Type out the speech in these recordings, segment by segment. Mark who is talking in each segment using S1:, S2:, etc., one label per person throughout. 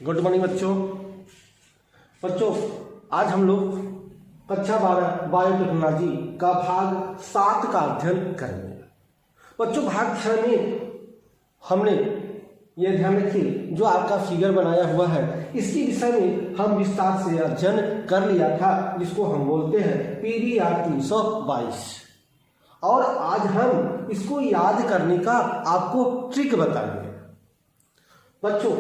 S1: Good morning बच्चों आज हम लोग कक्षा 12 बायोटेक्नोलॉजी का भाग 7 का अध्ययन करेंगे। बच्चों भाग 6 में हमने ये ध्यान रखिए जो आपका फिगर बनाया हुआ है इसके विषय में हम विस्तार से अध्ययन कर लिया था, जिसको हम बोलते हैं PBR 322। और आज हम इसको याद करने का आपको ट्रिक बताएंगे। बच्चों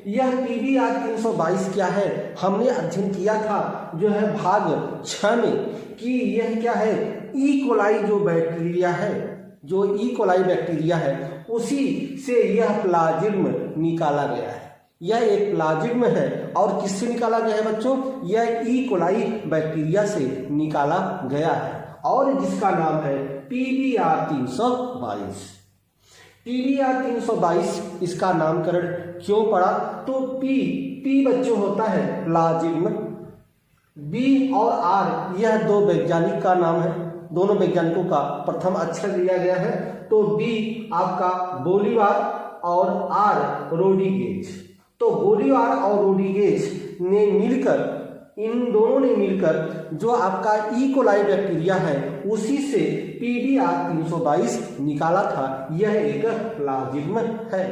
S1: यह PBR 322 क्या है, हमने अध्ययन किया था जो है भाग 6 में कि यह क्या है, ई कोलाई जो बैक्टीरिया है, जो ई कोलाई बैक्टीरिया है उसी से यह प्लाज्म निकाला गया है। यह एक प्लाज्म है और किससे निकाला गया है बच्चों, यह ई कोलाई बैक्टीरिया से निकाला गया है और जिसका नाम है PBR 322। PBR 322 इसका नामकरण क्यों पड़ा, तो P बच्चों होता है प्लाज्म, B और R यह दो वैज्ञानिक का नाम है, दोनों वैज्ञानिकों का प्रथम अक्षर लिया गया है। तो B आपका बोलीवार और R रोड्रिगेज। तो बोलीवार और रोड्रिगेज ने मिलकर, इन दोनों ने मिलकर जो आपका ई कोलाई बैक्टीरिया है उसी से PBR 322 निकाला था। यह एक प्लाज्म है।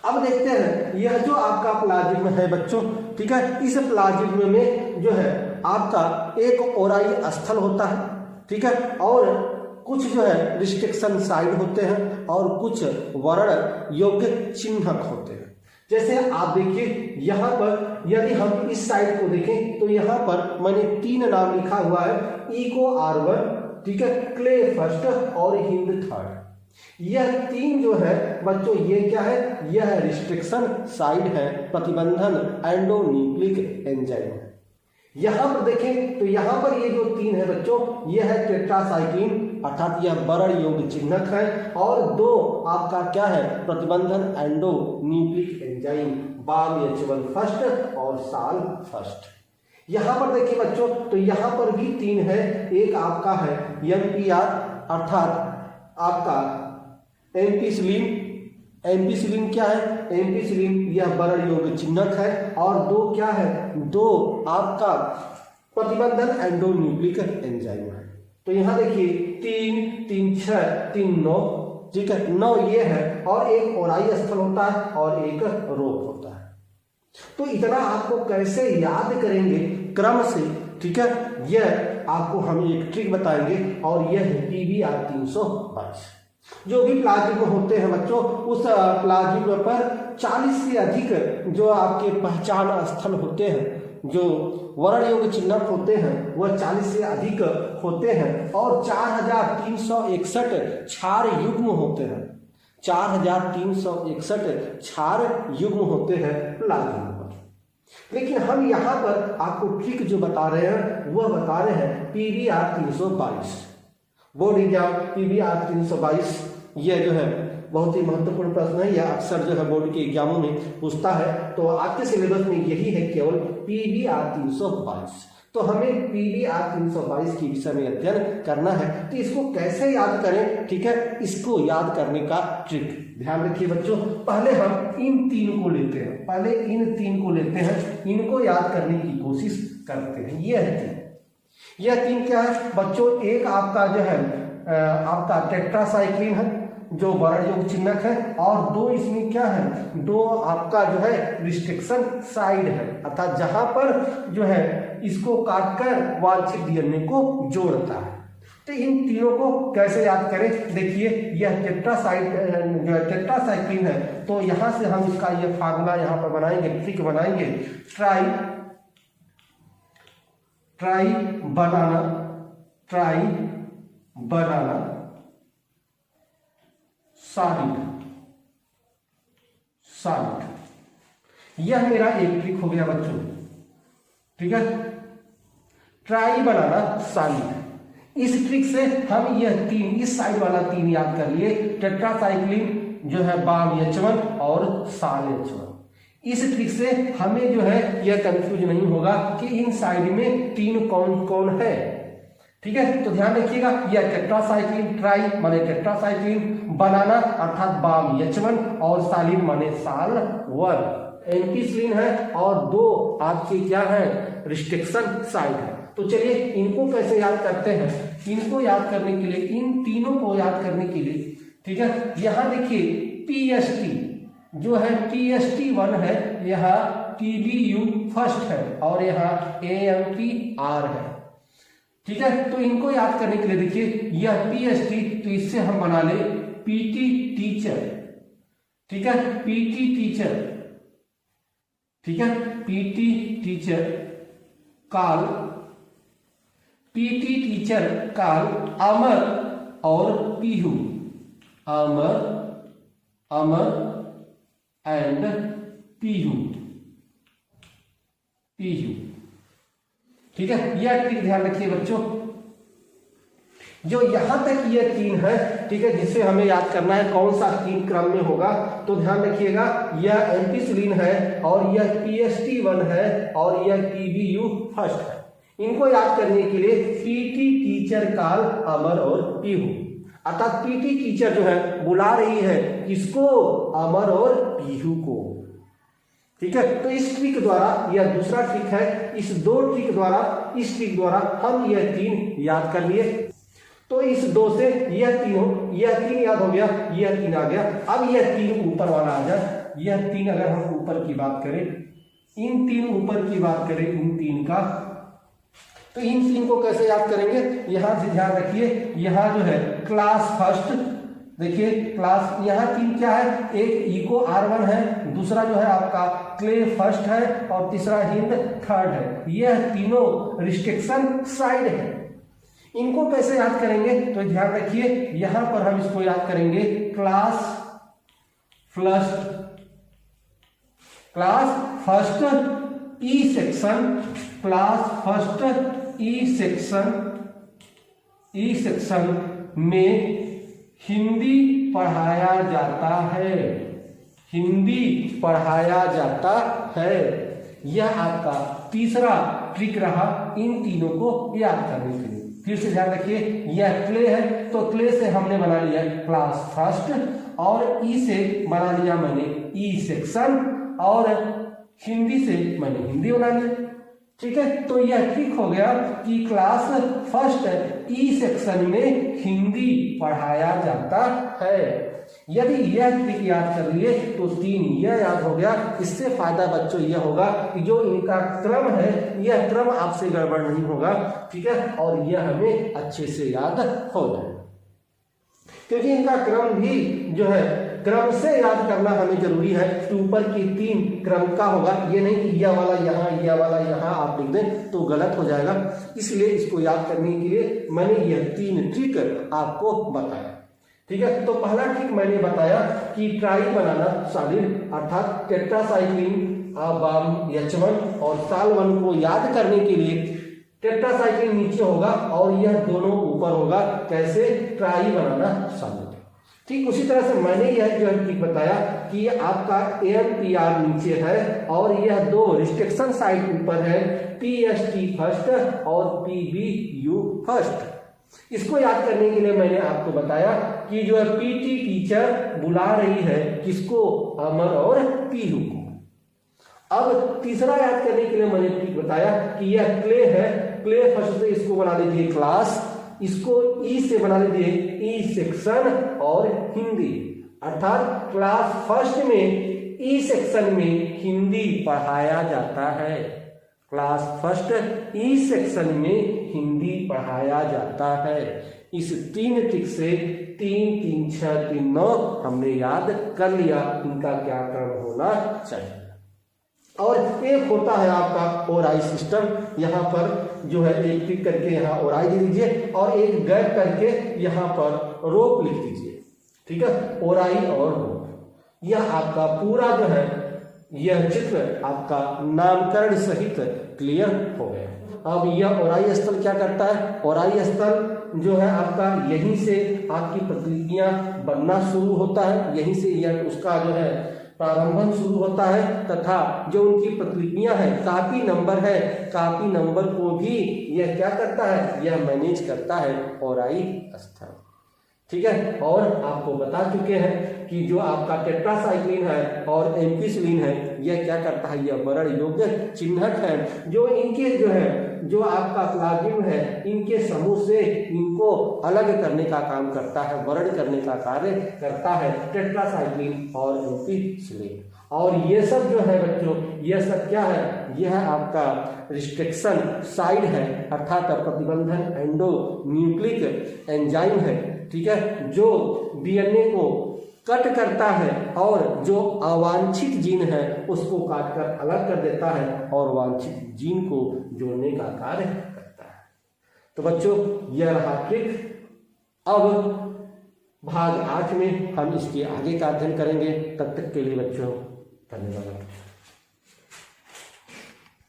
S1: अब देखते हैं यह जो आपका प्लाज्म है बच्चों, ठीक है, इस प्लाज्म में जो है आपका एक ओराई स्थल होता है, ठीक है, और कुछ जो है रिस्ट्रिक्शन साइड होते हैं और कुछ वर्ण योग्य चिन्हक होते हैं। जैसे आप देखिए यहाँ पर यदि हम इस साइड को देखें तो यहाँ पर मैंने 3 नाम लिखा हुआ है, इको R1, ठीक है, क्ले फर्स्ट और हिंद थर्ड। यह 3 जो है बच्चों ये क्या है, यह रिस्ट्रिक्शन साइड है, प्रतिबंधन एंडोन्यूक्लिक एंजाइम है। यहाँ पर देखें तो यहाँ पर ये जो 3 है बच्चों, यह है टेट्रासाइक्लिन अर्थात यह बरण योग चिन्हक है, और 2 आपका क्या है, प्रतिबंधन एंडोन्यूक्लिक एंजाइम, BAM फर्स्ट और साल फर्स्ट। यहाँ पर देखिए बच्चों तो यहाँ पर भी 3 है, एक आपका है MPR अर्थात आपका एम्पिसिलिन क्या है, एम्पिसिलिन यह बरण योग चिन्हक है, और 2 क्या है, 2 आपका प्रतिबंधन एंडोन्यूक्लिक एंजाइम है। तो यहाँ देखिए 3, 3, 6, 3, 9, ठीक है, 9 ये है, और एक ओराई स्थल होता है और एक रोग होता है। तो इतना आपको कैसे याद करेंगे क्रम से, ठीक है, यह आपको हम एक ट्रिक बताएंगे, और यह है PBR 322। जो भी प्लाज्म होते हैं बच्चों, उस प्लाज्म पर 40 से अधिक जो आपके पहचान स्थल होते हैं, जो वर्ण योग चिन्हक होते हैं वह 40 से अधिक होते हैं, और 4361 क्षार युग्म होते हैं, 4361 क्षार युग्म होते हैं प्लाज्म पर। लेकिन हम यहाँ पर आपको ट्रिक जो बता रहे हैं वह बता रहे हैं PBR 322। बोर्ड एग्जाम PBR 322 यह जो है बहुत ही महत्वपूर्ण प्रश्न है, यह अक्सर जो है बोर्ड के एग्जामों में पूछता है। तो आपके सिलेबस में यही है केवल PBR 322। तो हमें PBR 322 के विषय में अध्ययन करना है। तो इसको कैसे याद करें, ठीक है, इसको याद करने का ट्रिक ध्यान रखिए बच्चों। पहले हम इन 3 को लेते हैं, पहले इन 3 को लेते हैं, इनको याद करने की कोशिश करते हैं। यह 3 क्या है बच्चों, एक आपका जो है आपका टेट्रासाइक्लिन है जो बरण योग चिन्हक है, और 2 इसमें क्या है, 2 आपका जो है रिस्ट्रिक्शन साइड है, अर्थात जहां पर जो है इसको काटकर वांछित DNA को जोड़ता है। तो इन तीनों को कैसे याद करें, देखिए यह टेट्रासाइक्लिन है, तो यहां से हम इसका ये फार्मूला यहां पर बनाएंगे, ट्रिक बनाएंगे, ट्राई बनाना सॉलिड। यह मेरा एक ट्रिक हो गया बच्चों, ठीक है, ट्राई बनाना सॉलिड। इस ट्रिक से हम यह 3, इस साइड वाला 3 याद कर लिए, टेट्रासाइक्लिन जो है BAM H1 और साल H1। इस ट्रिक से हमें जो है यह कंफ्यूज नहीं होगा कि इन साइड में 3 कौन कौन है, ठीक है। तो ध्यान रखिएगा, यह टेट्रासाइक्लिन, ट्राई माने टेट्रासाइक्लिन, बनाना अर्थात BAM H1 और सालिन माने साल 1। एम्पिसिलिन है और 2 आपके क्या है रिस्ट्रिक्शन साइट है। तो चलिए इनको कैसे याद करते हैं। इनको याद करने के लिए, इन तीनों को याद करने के लिए, ठीक है, यहाँ देखिए पीएसटी जो है TST1 है, यहाँ TBU फर्स्ट है और यहाँ AMPR है, ठीक है। तो इनको याद करने के लिए देखिए यह PST, तो इससे हम बना ले PT टीचर, ठीक है, PT टीचर, ठीक है, PT टीचर काल, PT टीचर काल अमर और पीहू, अमर एंड पीहू, ठीक है। यह ट्रिक ध्यान रखिए बच्चों, जो यहां तक ये 3 है, ठीक है, जिसे हमें याद करना है कौन सा 3 क्रम में होगा। तो ध्यान रखिएगा यह एम्पिसिलिन है और यह PST1 है और यह TBU फर्स्ट है। इनको याद करने के लिए PT टीचर काल अमर और पीहू, अर्थात PT टीचर जो है बुला रही है किसको, अमर और पीहू को, ठीक है। तो इस ट्रिक द्वारा, यह दूसरा ट्रिक है, इस 2 ट्रिक द्वारा, इस ट्रिक द्वारा हम यह 3 याद कर लिए। तो इस 2 से यह 3 याद हो गया, यह 3 आ गया। अब यह 3 ऊपर वाला आ जाए, यह 3 अगर हम ऊपर की बात करें, इन 3 ऊपर की बात करें, इन 3 का, तो इन 3 को कैसे याद करेंगे, यहां से ध्यान रखिए, यहां जो है क्लास फर्स्ट, देखिए क्लास, यहाँ 3 क्या है, एक इको R1 है, दूसरा जो है आपका क्ले फर्स्ट है और तीसरा हिंद थर्ड है। यह तीनों रिस्ट्रिक्शन साइड है। इनको कैसे याद करेंगे, तो ध्यान रखिए यहां पर हम इसको याद करेंगे class first E section, class first E section में हिंदी पढ़ाया जाता है, हिंदी पढ़ाया जाता है। यह आपका तीसरा ट्रिक रहा इन तीनों को याद करने के लिए। फिर से ध्यान रखिए, यह क्ले है तो क्ले से हमने बना लिया क्लास फर्स्ट और ई से बना लिया मैंने ई सेक्शन और हिंदी से मैंने हिंदी बना लिया, ठीक है। तो यह ट्रिक हो गया कि क्लास फर्स्ट ई सेक्शन में हिंदी पढ़ाया जाता है। यदि यह ट्रिक याद कर लिए तो 3 यह याद हो गया। इससे फायदा बच्चों यह होगा कि जो इनका क्रम है यह क्रम आपसे गड़बड़ नहीं होगा, ठीक है, और यह हमें अच्छे से याद हो जाए, क्योंकि इनका क्रम भी जो है क्रम से याद करना हमें जरूरी है। तो ऊपर की 3 क्रम का होगा, ये नहीं कि यह वाला यहाँ, यह वाला यहाँ आप लिख दें तो गलत हो जाएगा। इसलिए इसको याद करने के लिए मैंने यह 3 ट्रिक आपको बताया, ठीक है। तो पहला ट्रिक मैंने बताया कि ट्राई बनाना सॉलिड, अर्थात टेट्रासाइक्लिन H1 और साल1 को याद करने के लिए टेट्रासाइक्लिन नीचे होगा और यह दोनों ऊपर होगा। कैसे, ट्राई बनाना सॉलिड। ठीक उसी तरह से मैंने यह जो ट्रिक बताया कि आपका AMPR नीचे है और यह 2 रिस्ट्रिक्शन साइट ऊपर है, PST फर्स्ट और PBU फर्स्ट। इसको याद करने के लिए मैंने आपको बताया कि जो है PT टीचर बुला रही है किसको, अमर और पीहू को। अब तीसरा याद करने के लिए मैंने ट्रिक बताया कि यह क्ले है, क्ले फर्स्ट से इसको बना लीजिए क्लास, इसको ई से बना लीजिए ई सेक्शन और हिंदी, अर्थात क्लास फर्स्ट में ई सेक्शन में हिंदी पढ़ाया जाता है। क्लास फर्स्ट ई सेक्शन में हिंदी पढ़ाया जाता है। इस 3 ट्रिक से 3, 3, 6, 3, 9 हमने याद कर लिया इनका क्या क्रम होना चाहिए। और एक होता है आपका ओराई सिस्टम, यहाँ पर जो है एक टिक करके यहाँ ओराई दे दीजिए और एक गैप करके यहाँ पर रोप लिख दीजिए, ठीक है, ओराई और रोप। यह आपका पूरा जो है यह चित्र आपका नामकरण सहित क्लियर हो गया। अब यह ओराई स्थल क्या करता है, ओराई स्थल जो है आपका यहीं से आपकी प्रतिलिपियां बनना शुरू होता है, यहीं से यह उसका जो है प्रारंभन शुरू होता है तथा जो उनकी प्रतिलिपियां हैं, कापी नंबर है, कापी नंबर को भी यह क्या करता है, यह मैनेज करता है ओराई स्थल। ठीक है। और आपको बता चुके हैं कि जो आपका टेट्रासाइक्लिन है और एम्पिसिलिन है यह क्या करता है, यह वर्ण योग्य चिन्हक है जो इनके जो है जो आपका प्लाज्म है इनके समूह से इनको अलग करने का काम करता है, वर्ण करने का कार्य करता है टेट्रासाइक्लिन और एम्पिसिलिन। और ये सब जो है बच्चों, ये सब क्या है, यह आपका रिस्ट्रिक्शन साइड है अर्थात प्रतिबंधन एंडो न्यूक्लिक एंजाइम है, ठीक है, जो डीएनए को कट करता है और जो अवांछित जीन है उसको काटकर अलग कर देता है और वांछित जीन को जोड़ने का कार्य करता है। तो बच्चों यह रहा ट्रिक। अब भाग 8 में हम इसके आगे का अध्ययन करेंगे। तब तक के लिए बच्चों धन्यवाद।